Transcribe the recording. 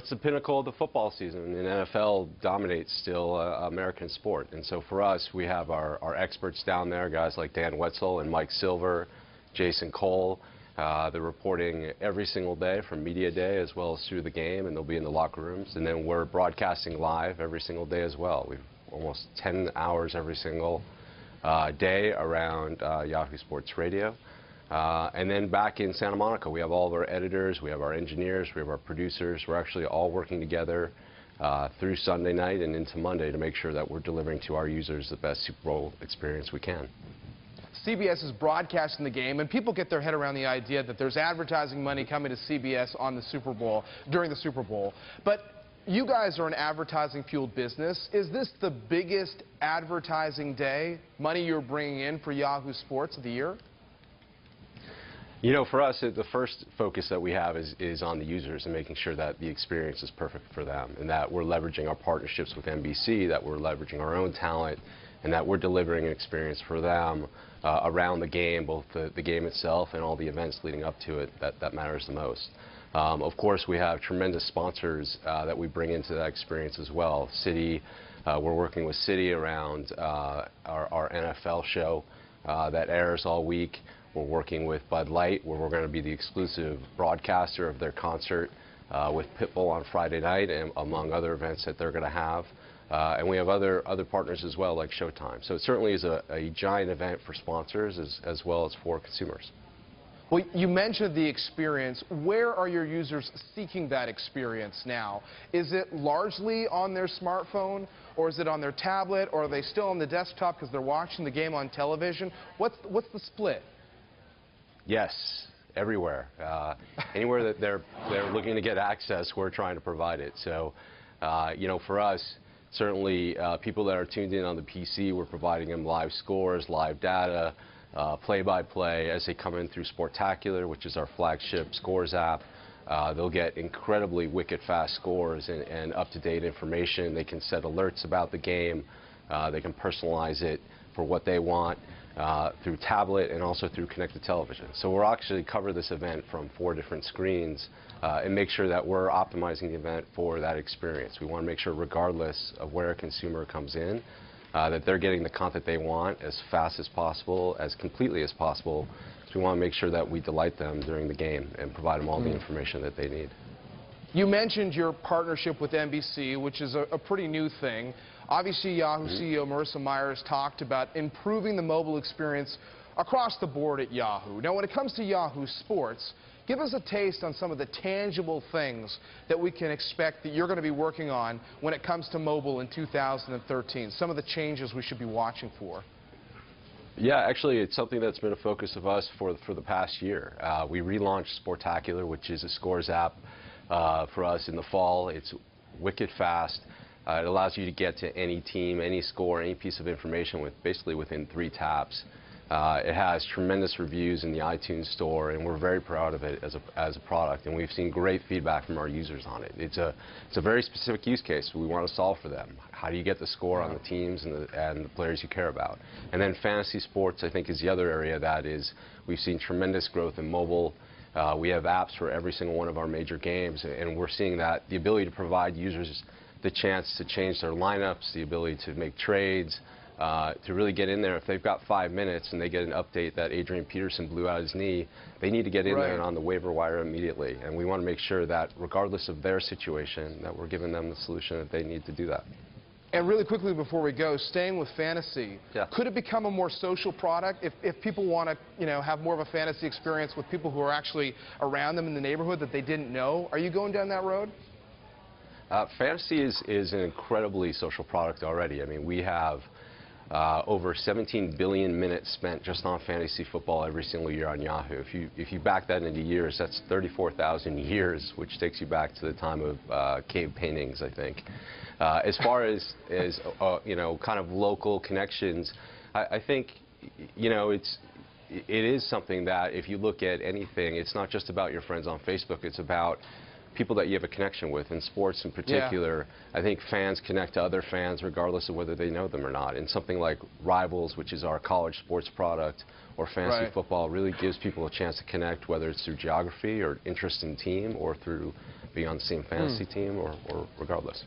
it's the pinnacle of the football season, and NFL dominates still American sport. And so for us, we have our experts down there, guys like Dan Wetzel and Mike Silver, Jason Cole. They're reporting every single day from media day as well as through the game, and they'll be in the locker rooms. And then we're broadcasting live every single day as well. We've almost 10 hours every single day around Yahoo Sports Radio. And then back in Santa Monica, we have all of our editors, we have our engineers, we have our producers. We're actually all working together through Sunday night and into Monday to make sure that we're delivering to our users the best Super Bowl experience we can. CBS is broadcasting the game, and people get their head around the idea that there's advertising money coming to CBS on the Super Bowl, during the Super Bowl. But you guys are an advertising-fueled business. Is this the biggest advertising day, money you're bringing in for Yahoo Sports of the year? You know, for us, the first focus that we have is on the users and making sure that the experience is perfect for them, and that we're leveraging our partnerships with NBC, that we're leveraging our own talent, and that we're delivering an experience for them around the game, both the game itself and all the events leading up to it that matters the most. Of course, we have tremendous sponsors that we bring into that experience as well. Citi, we're working with Citi around our NFL show that airs all week. We're working with Bud Light, where we're going to be the exclusive broadcaster of their concert with Pitbull on Friday night, and among other events that they're going to have. And we have other partners as well, like Showtime. So it certainly is a giant event for sponsors as well as for consumers. Well, you mentioned the experience. Where are your users seeking that experience now? Is it largely on their smartphone, or is it on their tablet, or are they still on the desktop because they're watching the game on television? What's the split? Yes, everywhere. Anywhere that they're looking to get access, we're trying to provide it. So, you know, for us, certainly people that are tuned in on the PC, we're providing them live scores, live data, play-by-play as they come in through Sportacular, which is our flagship scores app. They'll get incredibly wicked fast scores and up-to-date information. They can set alerts about the game. They can personalize it for what they want. Through tablet and also through connected television. So we'll actually cover this event from 4 different screens and make sure that we're optimizing the event for that experience. We want to make sure, regardless of where a consumer comes in, that they're getting the content they want as fast as possible, as completely as possible. So we want to make sure that we delight them during the game and provide them all the information that they need. You mentioned your partnership with NBC, which is a pretty new thing. Obviously, Yahoo CEO Marissa Myers talked about improving the mobile experience across the board at Yahoo. Now, when it comes to Yahoo Sports, give us a taste on some of the tangible things that we can expect that you're going to be working on when it comes to mobile in 2013, some of the changes we should be watching for. Yeah, actually, it's something that's been a focus of us for the past year. We relaunched Sportacular, which is a scores app for us in the fall. It's wicked fast. It allows you to get to any team, any score, any piece of information basically within 3 taps. It has tremendous reviews in the iTunes store, and we're very proud of it as a product. And we've seen great feedback from our users on it. It's a very specific use case we want to solve for them. How do you get the score on the teams and the players you care about? And then fantasy sports, I think, is the other area that we've seen tremendous growth in mobile. We have apps for every single one of our major games, and we're seeing that the ability to provide users the chance to change their lineups, the ability to make trades, to really get in there. If they've got 5 minutes and they get an update that Adrian Peterson blew out his knee, they need to get in there and on the waiver wire immediately. And we want to make sure that, regardless of their situation, that we're giving them the solution that they need to do that. And really quickly before we go, staying with fantasy, could it become a more social product if people want to, you know, have more of a fantasy experience with people who are actually around them in the neighborhood that they didn't know? Are you going down that road? Fantasy is an incredibly social product already. I mean, we have over 17 billion minutes spent just on fantasy football every single year on Yahoo. If you back that into years, that's 34,000 years, which takes you back to the time of cave paintings, I think. As far as you know, kind of local connections, I think, you know, it is something that if you look at anything, it's not just about your friends on Facebook. It's about people that you have a connection with. In sports in particular, I think fans connect to other fans regardless of whether they know them or not. And something like Rivals, which is our college sports product, or fantasy football, really gives people a chance to connect, whether it's through geography or interest in team or through be on the same fantasy team or regardless.